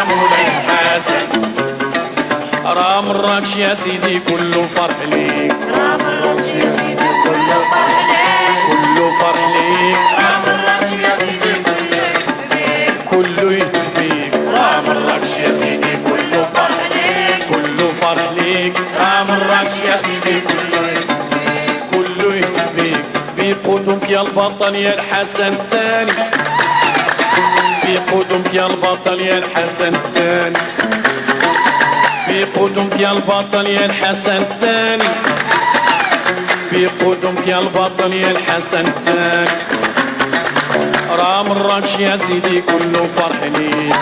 مولاي الحسن. رام الركش يا سيدي كله فرح ليك، رام الركش يا سيدي كله فرح ليك، كله فرح ليك. رام الركش يا سيدي كله يتفيك، كله يتفيك. رام الركش يا سيدي كله فرح ليك، كله فرح ليك. رام الركش يا سيدي كله يتفيك، كله يتفيك. بقدمك يا البطل يا الحسن الثاني، بقدمك يا البطل يا الحسن الثاني، بقدمك يا البطل يا الحسن الثاني، بقدمك يا البطل يا الحسن الثاني. رام الركش يا سيدي كله فرح ليك.